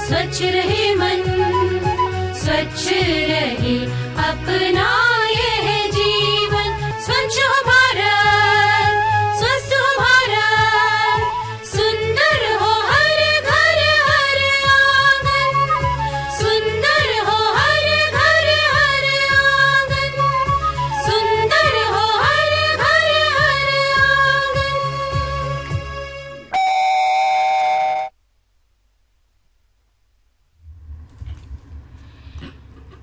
स्वच्छ रहे मन, स्वच्छ रहे अपना ये जीवन। स्वच्छ हो भारत, स्वस्थ हो भारत, सुंदर हो हर घर हर आंगन, सुंदर हो हर घर हर आंगन, सुंदर हो हर घर हर आंगन।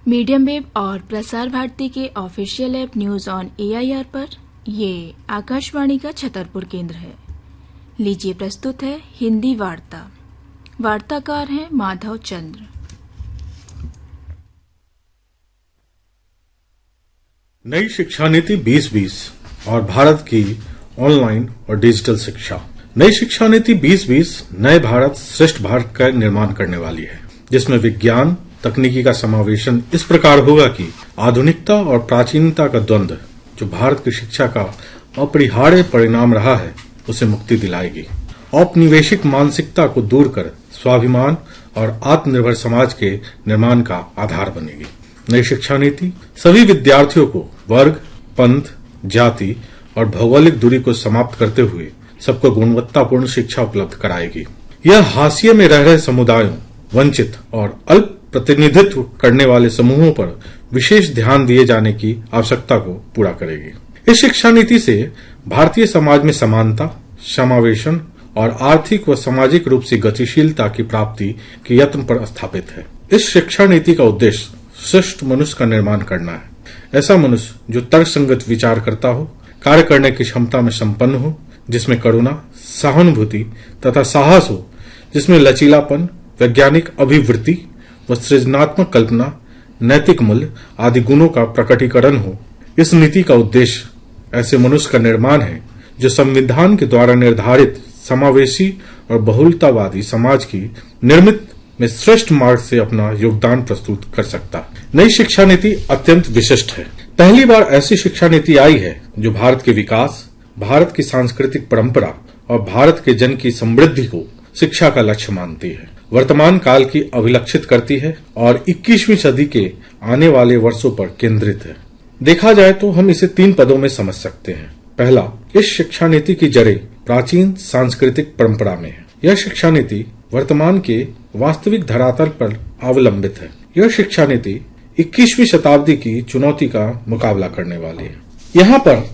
मीडियम वेव और प्रसार भारती के official app news on AIR पर ये आकाशवाणी का छतरपुर केंद्र है। लीजिए प्रस्तुत है हिंदी वार्ता। वार्ताकार हैं माधव चंद्र। नई शिक्षा नीति 2020 और भारत की ऑनलाइन और डिजिटल शिक्षा। नई शिक्षा नीति 2020 नए भारत श्रेष्ठ भारत का निर्माण करने वाली है, जिसमें विज्ञान तकनीकी का समावेशन इस प्रकार होगा कि आधुनिकता और प्राचीनता का द्वंद्व, जो भारत की शिक्षा का अपरिहार्य परिणाम रहा है, उसे मुक्ति दिलाएगी। औपनिवेशिक मानसिकता को दूर कर स्वाभिमान और आत्मनिर्भर समाज के निर्माण का आधार बनेगी। नई शिक्षा नीति सभी विद्यार्थियों को वर्ग, पंथ, जाति और भौगोलिक दूरी को समाप्त करते हुए सबको गुणवत्तापूर्ण शिक्षा उपलब्ध कराएगी। यह हाशिए में रह रहे समुदायों, वंचित और अल्प प्रतिनिधित्व करने वाले समूहों पर विशेष ध्यान दिए जाने की आवश्यकता को पूरा करेगी। इस शिक्षा नीति से भारतीय समाज में समानता, समावेशन और आर्थिक व सामाजिक रूप से गतिशीलता की प्राप्ति के यत्न पर स्थापित है। इस शिक्षा नीति का उद्देश्य श्रेष्ठ मनुष्य का निर्माण करना है। ऐसा मनुष्य जो तर्कसंगत विचार करता हो, कार्य करने की क्षमता में संपन्न हो, जिसमें करुणा, सहानुभूति तथा साहस हो, जिसमें लचीलापन, वैज्ञानिक अभिवृत्ति व सृजनात्मक कल्पना, नैतिक मूल्य आदि गुणों का प्रकटीकरण हो। इस नीति का उद्देश्य ऐसे मनुष्य का निर्माण है जो संविधान के द्वारा निर्धारित समावेशी और बहुलतावादी समाज की निर्मित में श्रेष्ठ मार्ग से अपना योगदान प्रस्तुत कर सकता है। नई शिक्षा नीति अत्यंत विशिष्ट है। पहली बार ऐसी शिक्षा नीति आई है जो भारत के विकास, भारत की सांस्कृतिक परंपरा और भारत के जन की समृद्धि को शिक्षा का लक्ष्य मानती है, वर्तमान काल की अभिलक्षित करती है और 21वीं सदी के आने वाले वर्षों पर केंद्रित है। देखा जाए तो हम इसे 3 पदों में समझ सकते हैं। पहला, इस शिक्षा नीति की जड़ें प्राचीन सांस्कृतिक परंपरा में है। यह शिक्षा नीति वर्तमान के वास्तविक धरातल पर अवलंबित है। यह शिक्षा नीति 21वीं शताब्दी की चुनौती का मुकाबला करने वाली है। यहाँ पर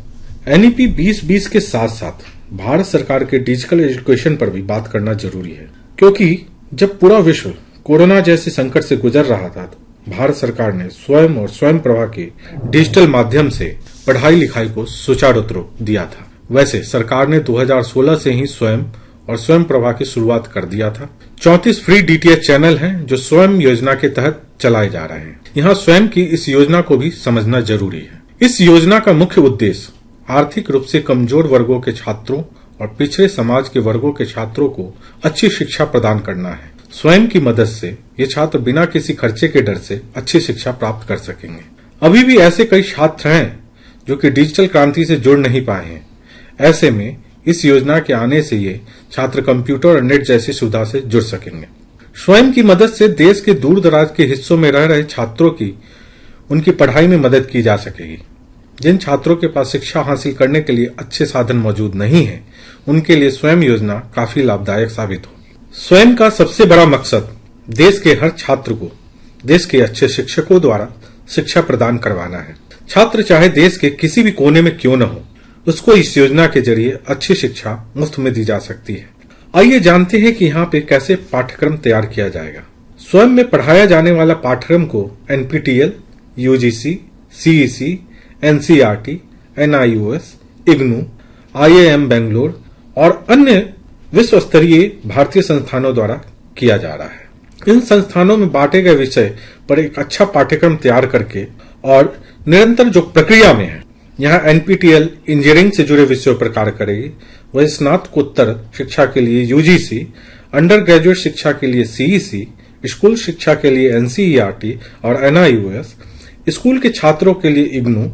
NEP 2020 के साथ साथ भारत सरकार के डिजिटल एजुकेशन पर भी बात करना जरूरी है, क्योंकि जब पूरा विश्व कोरोना जैसे संकट से गुजर रहा था, तो भारत सरकार ने स्वयं और स्वयं प्रभा के डिजिटल माध्यम से पढ़ाई लिखाई को सुचारू रूप दिया था। वैसे सरकार ने 2016 से ही स्वयं और स्वयं प्रभा की शुरुआत कर दिया था। 34 फ्री DTH चैनल हैं जो स्वयं योजना के तहत चलाए जा रहे हैं। यहाँ स्वयं की इस योजना को भी समझना जरूरी है। इस योजना का मुख्य उद्देश्य आर्थिक रूप से कमजोर वर्गों के छात्रों और पिछड़े समाज के वर्गों के छात्रों को अच्छी शिक्षा प्रदान करना है। स्वयं की मदद से ये छात्र बिना किसी खर्चे के डर से अच्छी शिक्षा प्राप्त कर सकेंगे। अभी भी ऐसे कई छात्र हैं जो कि डिजिटल क्रांति से जुड़ नहीं पाए हैं। ऐसे में इस योजना के आने से ये छात्र कंप्यूटर और नेट जैसी सुविधा से जुड़ सकेंगे। स्वयं की मदद से देश के दूर दराज के हिस्सों में रह रहे छात्रों की उनकी पढ़ाई में मदद की जा सकेगी। जिन छात्रों के पास शिक्षा हासिल करने के लिए अच्छे साधन मौजूद नहीं है, उनके लिए स्वयं योजना काफी लाभदायक साबित होगी। स्वयं का सबसे बड़ा मकसद देश के हर छात्र को देश के अच्छे शिक्षकों द्वारा शिक्षा प्रदान करवाना है। छात्र चाहे देश के किसी भी कोने में क्यों न हो, उसको इस योजना के जरिए अच्छी शिक्षा मुफ्त में दी जा सकती है। आइए जानते हैं कि यहाँ पे कैसे पाठ्यक्रम तैयार किया जाएगा। स्वयं में पढ़ाया जाने वाला पाठ्यक्रम को NPTEL, UGC, CEC, NCERT, NIOS, IGNOU, IIM Bangalore और अन्य विश्व स्तरीय भारतीय संस्थानों द्वारा किया जा रहा है। इन संस्थानों में बांटे गए विषय पर एक अच्छा पाठ्यक्रम तैयार करके और निरंतर जो प्रक्रिया में है, यहाँ NPTEL इंजीनियरिंग से जुड़े विषयों पर कार्य करेगी, वही स्नातकोत्तर शिक्षा के लिए UGC, अंडर ग्रेजुएट शिक्षा के लिए CEC, स्कूल शिक्षा के लिए NCERT और NIOS, स्कूल के छात्रों के लिए IGNOU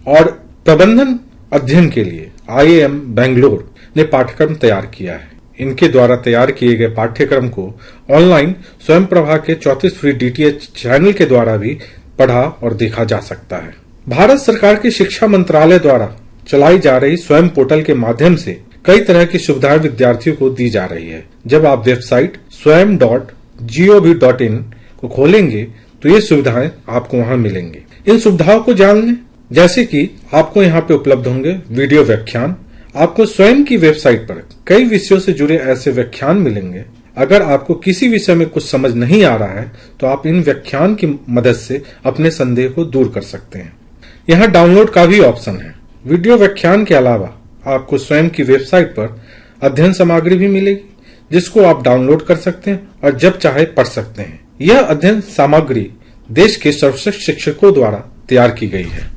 और प्रबंधन अध्ययन के लिए IIM बेंगलोर ने पाठ्यक्रम तैयार किया है। इनके द्वारा तैयार किए गए पाठ्यक्रम को ऑनलाइन स्वयं प्रभा के 34 फ्री DTH चैनल के द्वारा भी पढ़ा और देखा जा सकता है। भारत सरकार के शिक्षा मंत्रालय द्वारा चलाई जा रही स्वयं पोर्टल के माध्यम से कई तरह की सुविधाएं विद्यार्थियों को दी जा रही है। जब आप वेबसाइट swayam.gov.in को खोलेंगे तो ये सुविधाएं आपको वहां मिलेंगी। इन सुविधाओं को जान लें, जैसे कि आपको यहाँ पे उपलब्ध होंगे वीडियो व्याख्यान। आपको स्वयं की वेबसाइट पर कई विषयों से जुड़े ऐसे व्याख्यान मिलेंगे। अगर आपको किसी विषय में कुछ समझ नहीं आ रहा है तो आप इन व्याख्यान की मदद से अपने संदेह को दूर कर सकते हैं। यहाँ डाउनलोड का भी ऑप्शन है। वीडियो व्याख्यान के अलावा आपको स्वयं की वेबसाइट पर अध्ययन सामग्री भी मिलेगी, जिसको आप डाउनलोड कर सकते हैं और जब चाहे पढ़ सकते हैं। यह अध्ययन सामग्री देश के सर्वश्रेष्ठ शिक्षकों द्वारा तैयार की गई है।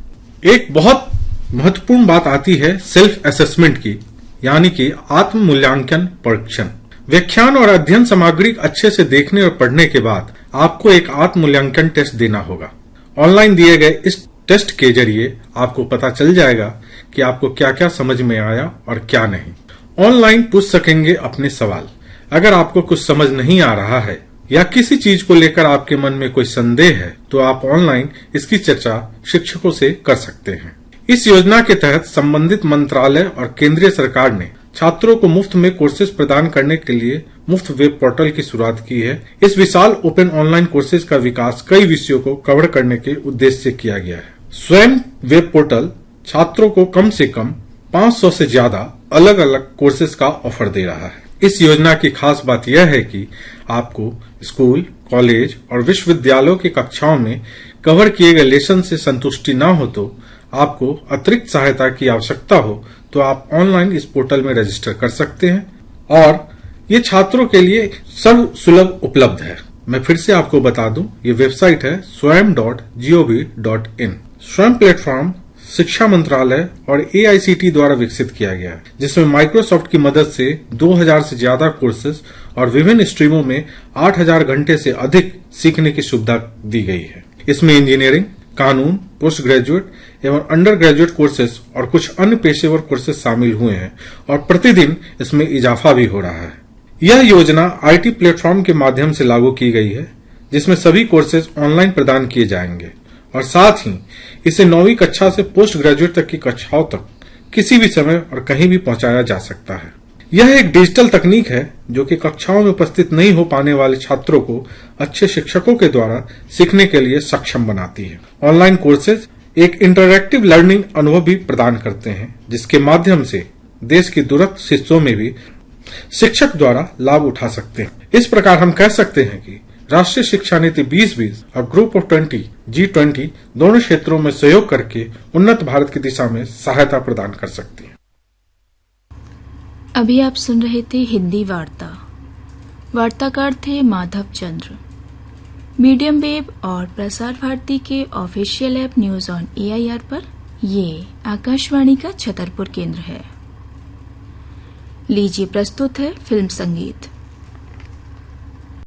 एक बहुत महत्वपूर्ण बात आती है सेल्फ असेसमेंट की, यानी कि आत्म मूल्यांकन परीक्षण। व्याख्यान और अध्ययन सामग्री अच्छे से देखने और पढ़ने के बाद आपको एक आत्म मूल्यांकन टेस्ट देना होगा। ऑनलाइन दिए गए इस टेस्ट के जरिए आपको पता चल जाएगा कि आपको क्या क्या समझ में आया और क्या नहीं। ऑनलाइन पूछ सकेंगे अपने सवाल। अगर आपको कुछ समझ नहीं आ रहा है या किसी चीज को लेकर आपके मन में कोई संदेह है तो आप ऑनलाइन इसकी चर्चा शिक्षकों से कर सकते हैं। इस योजना के तहत संबंधित मंत्रालय और केंद्रीय सरकार ने छात्रों को मुफ्त में कोर्सेज प्रदान करने के लिए मुफ्त वेब पोर्टल की शुरुआत की है। इस विशाल ओपन ऑनलाइन कोर्सेज का विकास कई विषयों को कवर करने के उद्देश्य से किया गया है। स्वयं वेब पोर्टल छात्रों को कम से कम 500 से ज्यादा अलग अलग कोर्सेज का ऑफर दे रहा है। इस योजना की खास बात यह है कि आपको स्कूल, कॉलेज और विश्वविद्यालयों की कक्षाओं में कवर किए गए लेसन से संतुष्टि न हो तो आपको अतिरिक्त सहायता की आवश्यकता हो तो आप ऑनलाइन इस पोर्टल में रजिस्टर कर सकते हैं और ये छात्रों के लिए सर्वसुलभ उपलब्ध है। मैं फिर से आपको बता दूं, ये वेबसाइट है swayam.gov.in। स्वयं प्लेटफॉर्म शिक्षा मंत्रालय और AICTE द्वारा विकसित किया गया है, जिसमें माइक्रोसॉफ्ट की मदद से 2000 से ज्यादा कोर्सेज और विभिन्न स्ट्रीमों में 8000 घंटे से अधिक सीखने की सुविधा दी गई है। इसमें इंजीनियरिंग, कानून, पोस्ट ग्रेजुएट एवं अंडर ग्रेजुएट कोर्सेज और कुछ अन्य पेशेवर कोर्सेज शामिल हुए हैं और प्रतिदिन इसमें इजाफा भी हो रहा है। यह योजना IT प्लेटफॉर्म के माध्यम से लागू की गई है, जिसमें सभी कोर्सेज ऑनलाइन प्रदान किए जाएंगे और साथ ही इसे 9वीं कक्षा से पोस्ट ग्रेजुएट तक की कक्षाओं तक किसी भी समय और कहीं भी पहुंचाया जा सकता है। यह एक डिजिटल तकनीक है जो कि कक्षाओं में उपस्थित नहीं हो पाने वाले छात्रों को अच्छे शिक्षकों के द्वारा सीखने के लिए सक्षम बनाती है। ऑनलाइन कोर्सेज एक इंटरैक्टिव लर्निंग अनुभव भी प्रदान करते हैं, जिसके माध्यम से देश के दूरस्थ हिस्सों में भी शिक्षक द्वारा लाभ उठा सकते हैं। इस प्रकार हम कह सकते हैं कि राष्ट्रीय शिक्षा नीति 2020 और ग्रुप ऑफ 20 G20 दोनों क्षेत्रों में सहयोग करके उन्नत भारत की दिशा में सहायता प्रदान कर सकती है। अभी आप सुन रहे थे हिंदी वार्ता। वार्ताकार थे माधव चंद्र। मीडियम वेव और प्रसार भारती के official app news on AIR पर ये आकाशवाणी का छतरपुर केंद्र है। लीजिए प्रस्तुत है फिल्म संगीत।